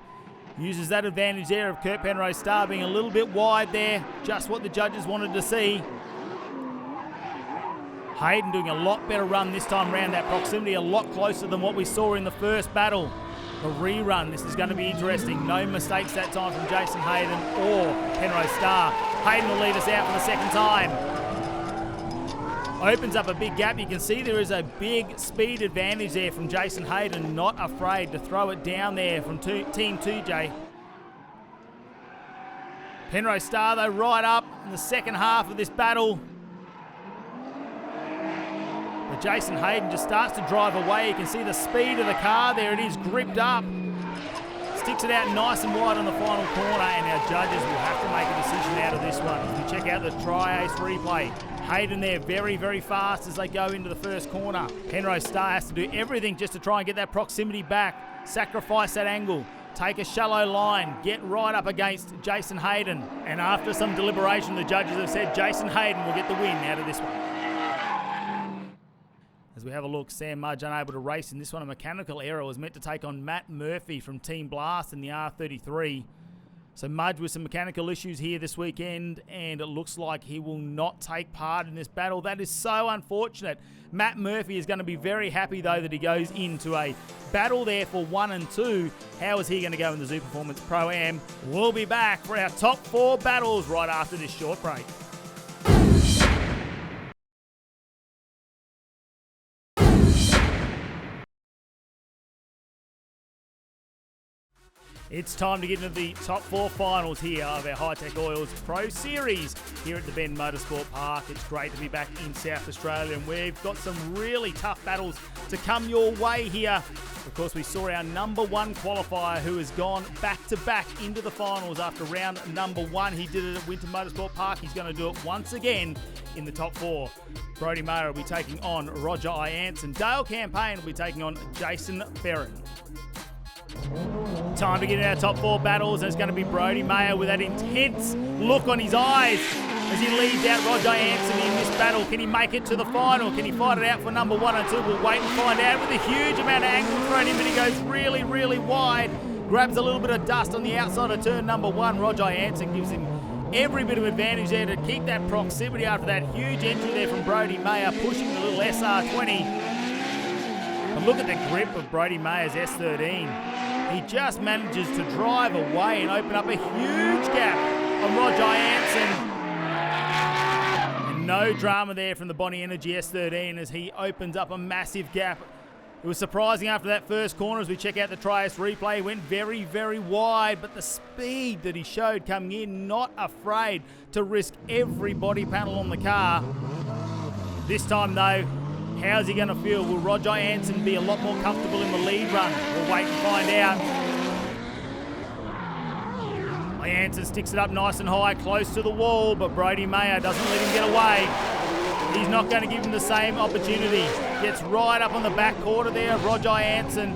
[SPEAKER 1] Uses that advantage there of Kurt Penrose Star being a little bit wide there. Just what the judges wanted to see. Hayden doing a lot better run this time around. That proximity a lot closer than what we saw in the first battle. A rerun. This is going to be interesting. No mistakes that time from Jason Hayden or Penrose Star. Hayden will lead us out for the second time. Opens up a big gap. You can see there is a big speed advantage there from Jason Hayden. Not afraid to throw it down there from Team 2J. Penrose Star, though, right up in the second half of this battle. But Jason Hayden just starts to drive away. You can see the speed of the car there. It is gripped up. Sticks it out nice and wide on the final corner, and our judges will have to make a decision out of this one. If we check out the Triads Replay, Hayden there very, very fast as they go into the first corner. Penrose Star has to do everything just to try and get that proximity back, sacrifice that angle, take a shallow line, get right up against Jason Hayden. And after some deliberation, the judges have said Jason Hayden will get the win out of this one. As we have a look, Sam Mudge unable to race in this one. A mechanical error was meant to take on Matt Murphy from Team Blast in the R33. So Mudge with some mechanical issues here this weekend, and it looks like he will not take part in this battle. That is so unfortunate. Matt Murphy is going to be very happy, though, that he goes into a battle there for 1 and 2. How is he going to go in the Zoo Performance Pro-Am? We'll be back for our top 4 battles right after this short break. It's time to get into the top 4 finals here of our Hi-Tec Oils Pro Series here at the Bend Motorsport Park. It's great to be back in South Australia, and we've got some really tough battles to come your way here. Of course, we saw our number 1 qualifier who has gone back-to-back into the finals after round number 1. He did it at Winter Motorsport Park. He's going to do it once again in the top 4. Brodie Mayer will be taking on Roger Ianson. Dale Campaign will be taking on Jason Ferrin. Time to get in our top 4 battles, and it's going to be Brodie Mayer with that intense look on his eyes as he leads out Roger Ianson in this battle. Can he make it to the final? Can he fight it out for number 1 and 2? We'll wait and find out. With a huge amount of angle thrown in, but he goes really, really wide. Grabs a little bit of dust on the outside of turn number 1. Roger Ianson gives him every bit of advantage there to keep that proximity after that huge entry there from Brodie Mayer, pushing the little SR20. But look at the grip of Brodie Mayer's S13. He just manages to drive away and open up a huge gap on Roger Ianson. And no drama there from the Bonnie Energy S13 as he opens up a massive gap. It was surprising after that first corner as we check out the Triads Replay. He went very, very wide, but the speed that he showed coming in, not afraid to risk every body panel on the car. This time though, how's he going to feel? Will Roger Ianson be a lot more comfortable in the lead run? We'll wait and find out. Ianson sticks it up nice and high, close to the wall, but Brodie Mayer doesn't let him get away. He's not going to give him the same opportunity. Gets right up on the back quarter there of Roger Ianson.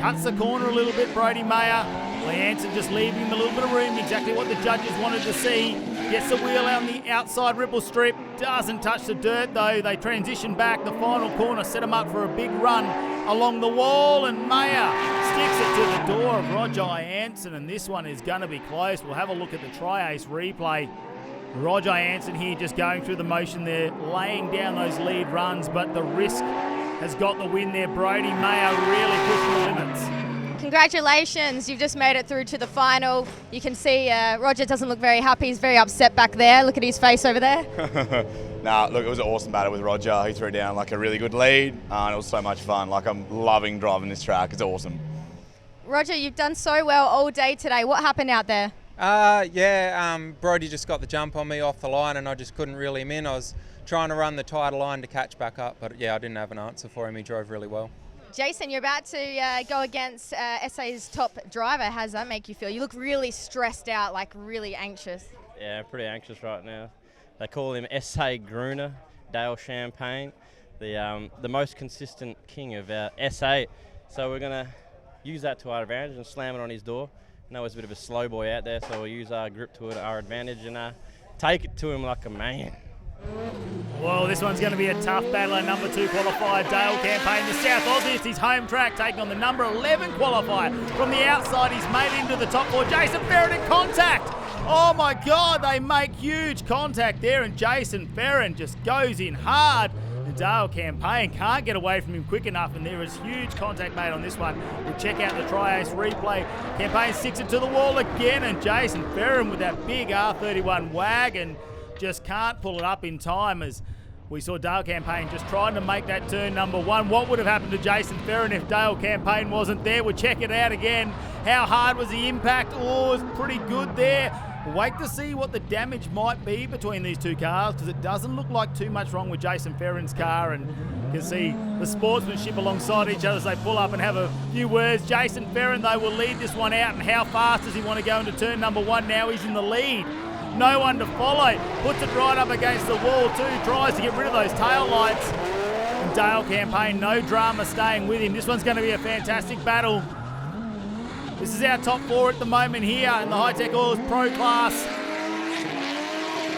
[SPEAKER 1] Cuts the corner a little bit, Brody Mayer. Lee Hansen just leaving him a little bit of room, exactly what the judges wanted to see. Gets the wheel on the outside ripple strip, doesn't touch the dirt though. They transition back, the final corner set him up for a big run along the wall, and Mayer sticks it to the door of Roger Hansen, and this one is going to be close. We'll have a look at the Triads replay. Roger Hansen here just going through the motion there, laying down those lead runs, but the risk has got the win there. Brody Mayer really pushing the limits.
[SPEAKER 2] Congratulations, you've just made it through to the final. You can see Roger doesn't look very happy, he's very upset back there. Look at his face over there.
[SPEAKER 3] Nah, look, it was an awesome battle with Roger. He threw down like a really good lead, and it was so much fun. Like, I'm loving driving this track, it's awesome.
[SPEAKER 2] Roger, you've done so well all day today. What happened out there?
[SPEAKER 8] Brody just got the jump on me off the line and I just couldn't reel him in. I was trying to run the tighter line to catch back up, but yeah, I didn't have an answer for him. He drove really well.
[SPEAKER 2] Jason, you're about to go against SA's top driver. How does that make you feel? You look really stressed out, like really anxious.
[SPEAKER 9] Yeah, pretty anxious right now. They call him SA Gruner, Dale Champagne, the most consistent king of SA. So we're going to use that to our advantage and slam it on his door. I know he's a bit of a slow boy out there, so we'll use our grip to our advantage and take it to him like a man.
[SPEAKER 1] Well, this one's going to be a tough battle. Number 2 qualifier, Dale Campaign, the South Aussie. It's his home track, taking on the number 11 qualifier. From the outside, he's made it into the top 4. Jason Ferrin in contact. Oh my God, they make huge contact there, and Jason Ferrin just goes in hard. The Dale Campaign can't get away from him quick enough, and there is huge contact made on this one. We'll check out the Triads replay. Campaign sticks it to the wall again, and Jason Ferrin with that big R31 wagon just can't pull it up in time, as we saw Dale Campaign just trying to make that turn number 1. What would have happened to Jason Ferrin if Dale Campaign wasn't there? We'll check it out again. How hard was the impact? Oh, it was pretty good there. Wait to see what the damage might be between these two cars, because it doesn't look like too much wrong with Jason Ferrin's car, and you can see the sportsmanship alongside each other as they pull up and have a few words. Jason Ferrin, though, will lead this one out, and how fast does he want to go into turn number 1 now? He's in the lead. No one to follow. Puts it right up against the wall too. Tries to get rid of those tail lights. And Dale Campaign, no drama, staying with him. This one's going to be a fantastic battle. This is our top 4 at the moment here in the Hi-Tec Oils Pro Class.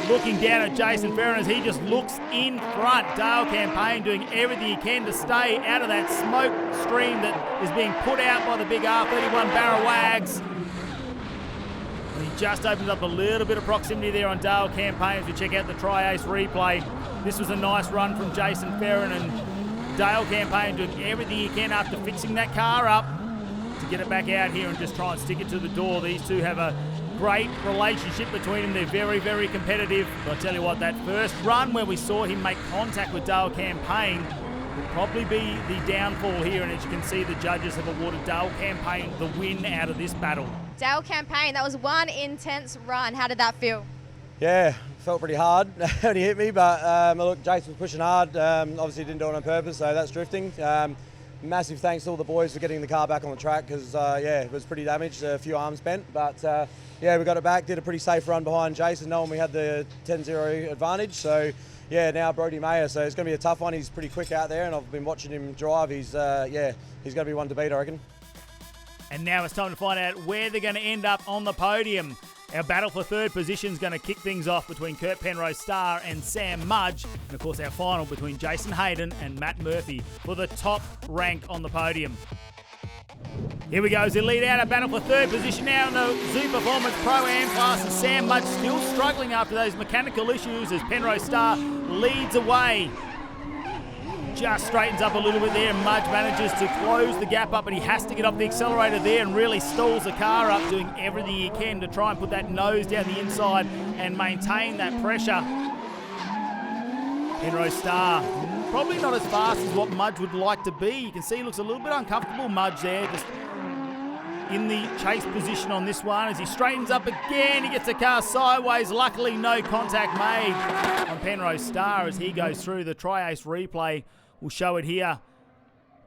[SPEAKER 1] Looking down at Jason Ferrin as he just looks in front. Dale Campaign doing everything he can to stay out of that smoke stream that is being put out by the big R31 barrel wags. And he just opened up a little bit of proximity there on Dale Campaign as we check out the Triads replay. This was a nice run from Jason Ferrin, and Dale Campaign doing everything he can after fixing that car up to get it back out here and just try and stick it to the door. These two have a great relationship between them. They're very, very competitive. But I tell you what, that first run where we saw him make contact with Dale Campaign will probably be the downfall here. And as you can see, the judges have awarded Dale Campaign the win out of this battle.
[SPEAKER 2] Dale Campaign, that was one intense run. How did that feel?
[SPEAKER 4] Yeah, felt pretty hard when he hit me, but look, Jason was pushing hard. Obviously didn't do it on purpose, so that's drifting. Massive thanks to all the boys for getting the car back on the track, because yeah, it was pretty damaged, a few arms bent, but yeah, we got it back, did a pretty safe run behind Jason, knowing we had the 10-0 advantage. So yeah, now Brody Mayer, so it's going to be a tough one. He's pretty quick out there, and I've been watching him drive. He's yeah, he's going to be one to beat, I reckon.
[SPEAKER 1] And now it's time to find out where they're going to end up on the podium. Our battle for third position is going to kick things off between Kurt Penrose-Starr and Sam Mudge. And of course our final between Jason Hayden and Matt Murphy for the top rank on the podium. Here we go as they lead out a battle for third position now in the Zoo Performance Pro-Am class. And Sam Mudge still struggling after those mechanical issues as Penrose-Starr leads away. Just straightens up a little bit there, and Mudge manages to close the gap up, but he has to get off the accelerator there and really stalls the car up, doing everything he can to try and put that nose down the inside and maintain that pressure. Penrose-Starr, probably not as fast as what Mudge would like to be. You can see he looks a little bit uncomfortable, Mudge there, just in the chase position on this one. As he straightens up again, he gets the car sideways. Luckily, no contact made on Penrose-Starr as he goes through. The Triads replay will show it here.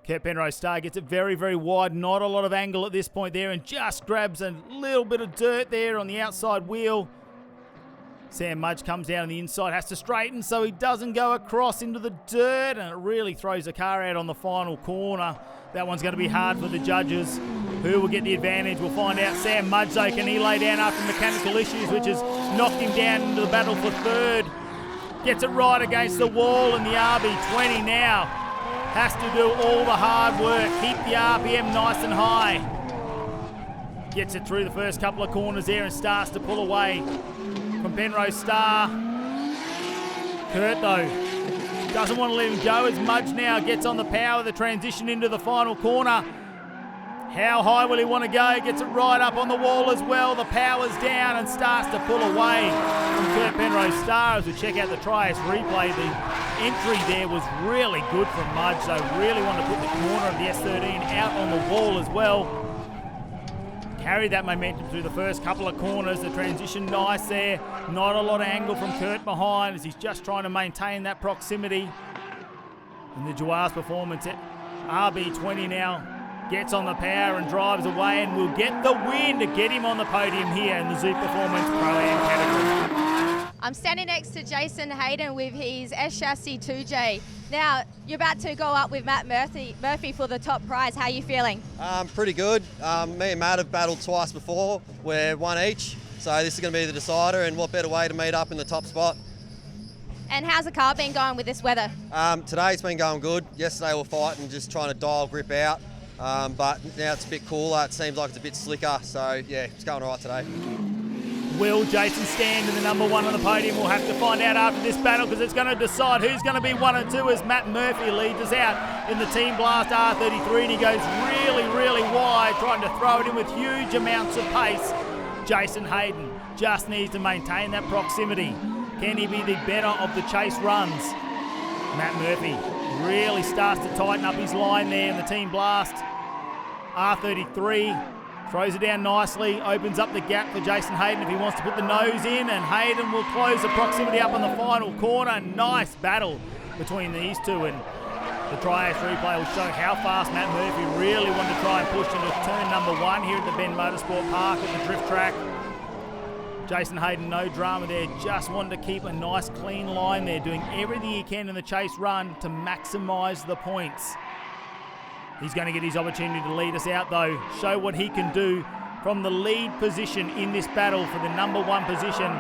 [SPEAKER 1] Kurt Penrose-Starr gets it very, very wide. Not a lot of angle at this point there, and just grabs a little bit of dirt there on the outside wheel. Sam Mudge comes down on the inside, has to straighten so he doesn't go across into the dirt, and it really throws the car out on the final corner. That one's going to be hard for the judges. Who will get the advantage? We'll find out. Sam Mudge, though, can he lay down after mechanical issues, which has knocked him down into the battle for third. Gets it right against the wall, and the RB20 now has to do all the hard work. Keep the RPM nice and high. Gets it through the first couple of corners there and starts to pull away from Penrose Star. Kurt, though, doesn't want to let him go as Mudge now gets on the power of the transition into the final corner. How high will he want to go? Gets it right up on the wall as well. The power's down and starts to pull away from Kurt Penrose Star. As we check out the Triads replay, the entry there was really good from Mudge. So really wanted to put the corner of the S13 out on the wall as well. Carried that momentum through the first couple of corners. The transition nice there. Not a lot of angle from Kurt behind as he's just trying to maintain that proximity. And the Juarez performance at RB20 now gets on the power and drives away and will get the win to get him on the podium here in the Zoop Performance Pro-Am category.
[SPEAKER 2] I'm standing next to Jason Hayden with his S-Chassis 2J. Now, you're about to go up with Matt Murphy for the top prize. How are you feeling?
[SPEAKER 10] Pretty good. Me and Matt have battled twice before. We're one each, so this is going to be the decider, and what better way to meet up in the top spot.
[SPEAKER 2] And how's the car been going with this weather?
[SPEAKER 10] Today it's been going good. Yesterday we were fighting, just trying to dial grip out. But now it's a bit cooler. It seems like it's a bit slicker. So, yeah, it's going all right today.
[SPEAKER 1] Will Jason stand in the number one on the podium? We'll have to find out after this battle because it's going to decide who's going to be 1 and 2 as Matt Murphy leads us out in the Team Blast R33 and he goes really, really wide, trying to throw it in with huge amounts of pace. Jason Hayden just needs to maintain that proximity. Can he be the better of the chase runs? Matt Murphy really starts to tighten up his line there in the Team Blast. R33 throws it down nicely, opens up the gap for Jason Hayden if he wants to put the nose in, and Hayden will close the proximity up on the final corner. Nice battle between these two, and the Triads replay will show how fast Matt Murphy really wanted to try and push into turn number 1 here at the Ben Motorsport Park at the drift track. Jason Hayden, no drama there, just wanted to keep a nice clean line there, doing everything he can in the chase run to maximise the points. He's going to get his opportunity to lead us out though, show what he can do from the lead position in this battle for the number 1 position.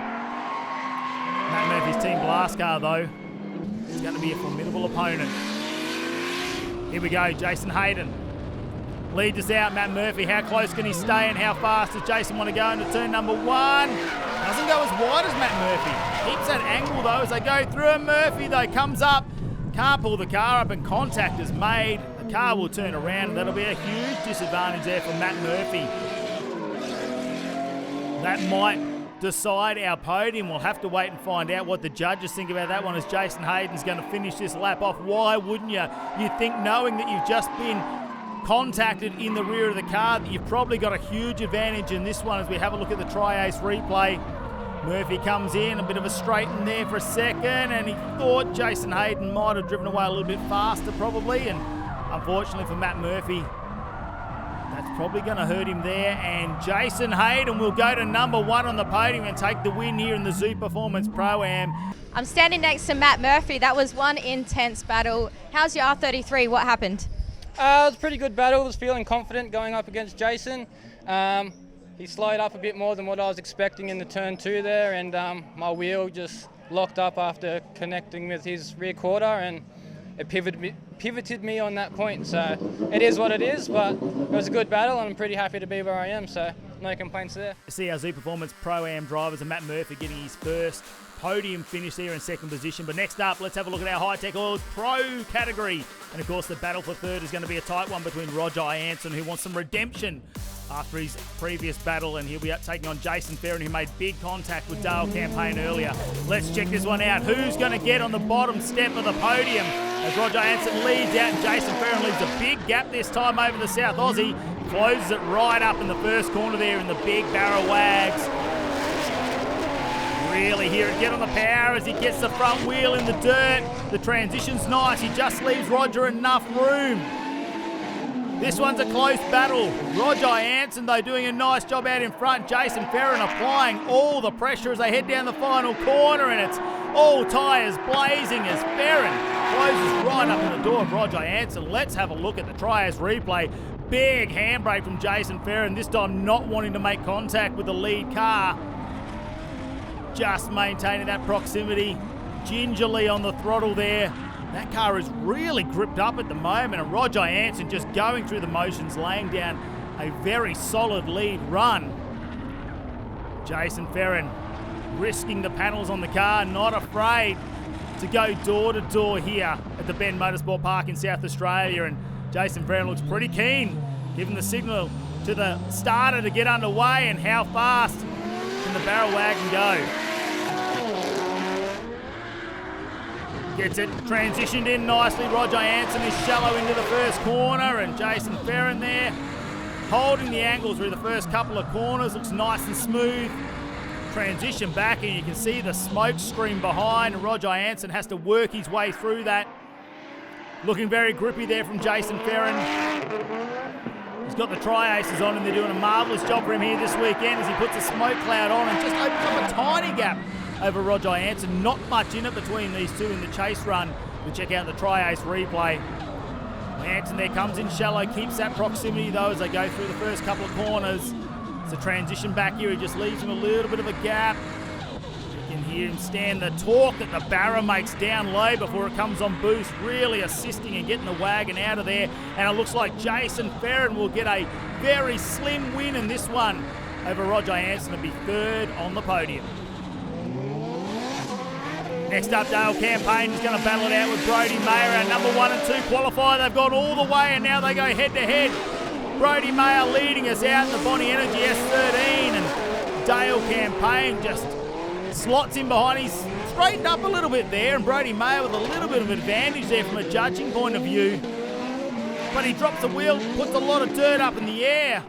[SPEAKER 1] Matt Murphy's Team Blast car though, is going to be a formidable opponent. Here we go, Jason Hayden leads us out. Matt Murphy, how close can he stay and how fast does Jason want to go into turn number 1? Doesn't go as wide as Matt Murphy. Keeps that angle though as they go through, and Murphy though comes up, can't pull the car up and contact is made. The car will turn around and that'll be a huge disadvantage there for Matt Murphy. That might decide our podium. We'll have to wait and find out what the judges think about that one as Jason Hayden's going to finish this lap off. Why wouldn't you? You think knowing that you've just been contacted in the rear of the car that you've probably got a huge advantage in this one as we have a look at the Triads replay. Murphy comes in, a bit of a straighten there for a second, and he thought Jason Hayden might have driven away a little bit faster probably, and unfortunately for Matt Murphy, that's probably going to hurt him there, and Jason Hayden will go to number 1 on the podium and take the win here in the Zoo Performance Pro-Am.
[SPEAKER 2] I'm standing next to Matt Murphy. That was one intense battle. How's your R33? What happened?
[SPEAKER 11] It was a pretty good battle. I was feeling confident going up against Jason. He slowed up a bit more than what I was expecting in the turn 2 there, and my wheel just locked up after connecting with his rear quarter, and it pivoted me on that point. So it is what it is, but it was a good battle, and I'm pretty happy to be where I am, so no complaints there.
[SPEAKER 1] See our Z Performance Pro-Am drivers and Matt Murphy getting his first podium finish there in second position. But next up, let's have a look at our Hi-Tec Oils Pro category. And of course, the battle for third is going to be a tight one between Roger Anson, who wants some redemption after his previous battle, and he'll be out taking on Jason Ferrin, who made big contact with Dale Campaign earlier. Let's check this one out. Who's going to get on the bottom step of the podium as Roger Anson leads out and Jason Ferrin leaves a big gap this time over the South Aussie. Closes it right up in the first corner there in the big barrel wags. Really hear it get on the power as he gets the front wheel in the dirt. The transition's nice. He just leaves Roger enough room This one's a close battle. Roger Anson, though, doing a nice job out in front. Jason Ferrin applying all the pressure as they head down the final corner, and it's all tyres blazing as Ferrin closes right up in the door of Roger Anson. Let's have a look at the Triads replay. Big handbrake from Jason Ferrin, this time not wanting to make contact with the lead car. Just maintaining that proximity, gingerly on the throttle there. That car is really gripped up at the moment, and Roger Anson just going through the motions, laying down a very solid lead run. Jason Ferrin risking the panels on the car, not afraid to go door to door here at the Bend Motorsport Park in South Australia, and Jason Ferrin looks pretty keen, giving the signal to the starter to get underway. And how fast can the barrel wagon go? Gets it transitioned in nicely. Roger Anson is shallow into the first corner, and Jason Ferrin there holding the angle through the first couple of corners. Looks nice and smooth. Transition back, and you can see the smoke screen behind. Roger Anson has to work his way through that. Looking very grippy there from Jason Ferrin. He's got the tri-aces on, and they're doing a marvellous job for him here this weekend as he puts a smoke cloud on and just opens up a tiny gap over Roger Anson. Not much in it between these two in the chase run. We check out the Triads replay. Anson there comes in shallow, keeps that proximity though as they go through the first couple of corners. It's a transition back here, he just leaves him a little bit of a gap. You can hear him stand. The torque that the barra makes down low before it comes on boost, really assisting and getting the wagon out of there. And it looks like Jason Ferrin will get a very slim win in this one over Roger Anson and be third on the podium. Next up, Dale Campaign is going to battle it out with Brody Mayer, our number 1 and 2 qualifier. They've gone all the way, and now they go head-to-head. Brody Mayer leading us out in the Bonnie Energy S13, and Dale Campaign just slots in behind. He's straightened up a little bit there, and Brody Mayer with a little bit of advantage there from a judging point of view. But he drops the wheel, puts a lot of dirt up in the air.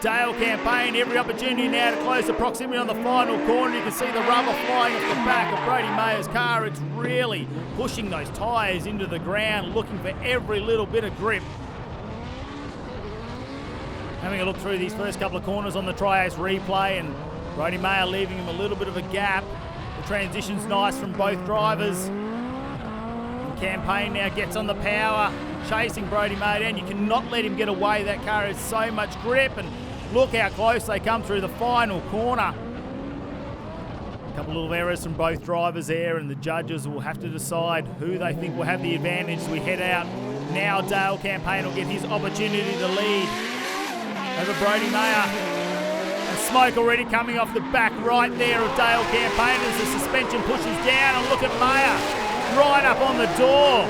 [SPEAKER 1] Dale Campaign, every opportunity now to close the proximity on the final corner. You can see the rubber flying off the back of Brody Mayer's car. It's really pushing those tyres into the ground, looking for every little bit of grip. Having a look through these first couple of corners on the Triads replay, and Brody Mayer leaving him a little bit of a gap. The transition's nice from both drivers. And Campaign now gets on the power, chasing Brody Mayer down. You cannot let him get away. That car has so much grip, and look how close they come through the final corner. A couple little errors from both drivers there, and the judges will have to decide who they think will have the advantage as we head out. Now Dale Campaign will get his opportunity to lead over Brody Mayer. And smoke already coming off the back right there of Dale Campaign as the suspension pushes down, and look at Mayer right up on the door.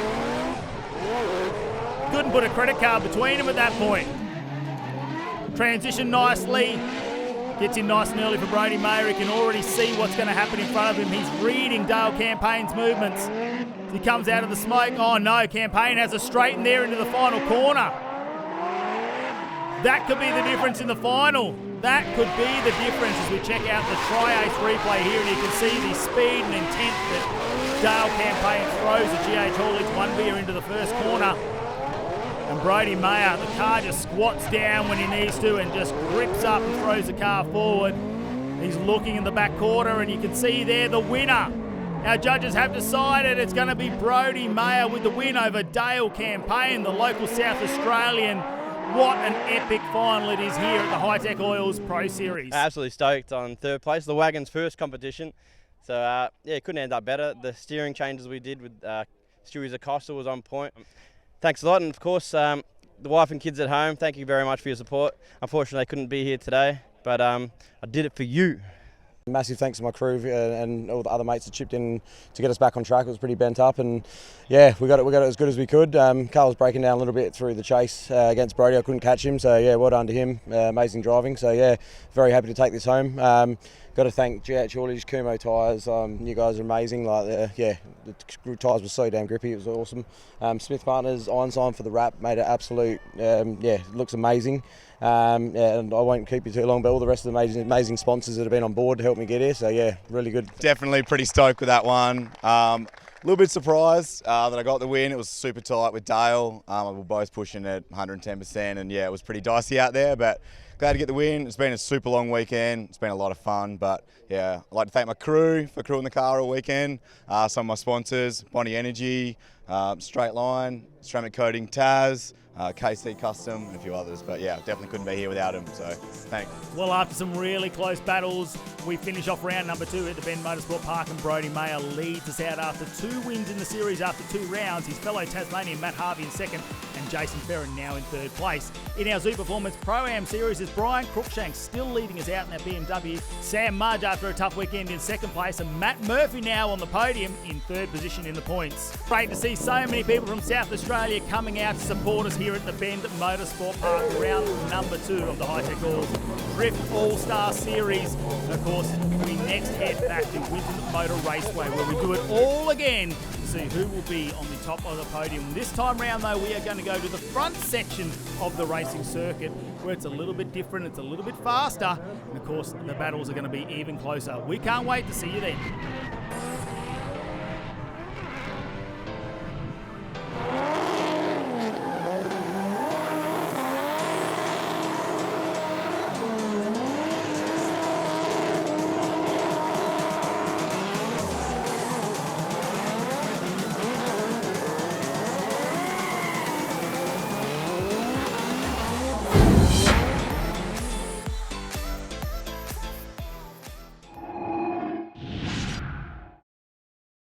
[SPEAKER 1] Couldn't put a credit card between them at that point. Transition nicely. Gets in nice and early for Brody Mayer. He can already see what's going to happen in front of him. He's reading Dale Campaign's movements. He comes out of the smoke. Oh no, Campaign has a straight in there into the final corner. That could be the difference in the final. That could be the difference as we check out the Triads replay here, and you can see the speed and intent that Dale Campaign throws the GH Haulage 1 into the first corner. And Brody Mayer, the car just squats down when he needs to and just grips up and throws the car forward. He's looking in the back corner, and you can see there the winner. Our judges have decided it's going to be Brody Mayer with the win over Dale Campaign, the local South Australian. What an epic final it is here at the Hi-Tec Oils Pro Series.
[SPEAKER 9] Absolutely stoked on third place, the wagon's first competition. So yeah, it couldn't end up better. The steering changes we did with Stewie Zacosta was on point. Thanks a lot, and of course the wife and kids at home, thank you very much for your support. Unfortunately I couldn't be here today, but I did it for you.
[SPEAKER 4] Massive thanks to my crew and all the other mates that chipped in to get us back on track. It was pretty bent up, and yeah, we got it as good as we could. Carl was breaking down a little bit through the chase against Brody. I couldn't catch him, so yeah, well done to him. Amazing driving. So yeah, very happy to take this home. Got to thank GH Haulage, Kumo tyres. You guys are amazing. Like yeah, the tyres were so damn grippy. It was awesome. Smith Partners Einstein for the wrap made it absolute. Yeah, it looks amazing. And I won't keep you too long, but all the rest of the amazing sponsors that have been on board to help me get here. So yeah, really good.
[SPEAKER 3] Definitely pretty stoked with that one. little bit surprised that I got the win. It was super tight with Dale. We were both pushing at 110%, and yeah, it was pretty dicey out there, but glad to get the win. It's been a super long weekend. It's been a lot of fun, but yeah, I'd like to thank my crew for crewing the car all weekend. Some of my sponsors, Bonnie Energy, Straight Line, Ceramic Coating Taz, KC Custom, and a few others. But yeah, definitely couldn't be here without him, so thanks.
[SPEAKER 1] Well, after some really close battles, we finish off round number 2 at the Bend Motorsport Park, and Brodie Mayer leads us out after 2 wins in the series after 2 rounds. His fellow Tasmanian Matt Harvey in second, and Jason Ferrin now in third place. In our Zoo Performance Pro-Am series is Brian Cruikshank still leading us out in that BMW. Sam Mudge after a tough weekend in second place, and Matt Murphy now on the podium in third position in the points. Great to see so many people from South Australia coming out to support us here at the Bend Motorsport Park, round number 2 of the Hi-Tec Drift Allstar Series. And of course, we next head back to Winton Motor Raceway, where we do it all again to see who will be on the top of the podium. This time round, though, we are going to go to the front section of the racing circuit, where it's a little bit different, it's a little bit faster, and of course, the battles are going to be even closer. We can't wait to see you then.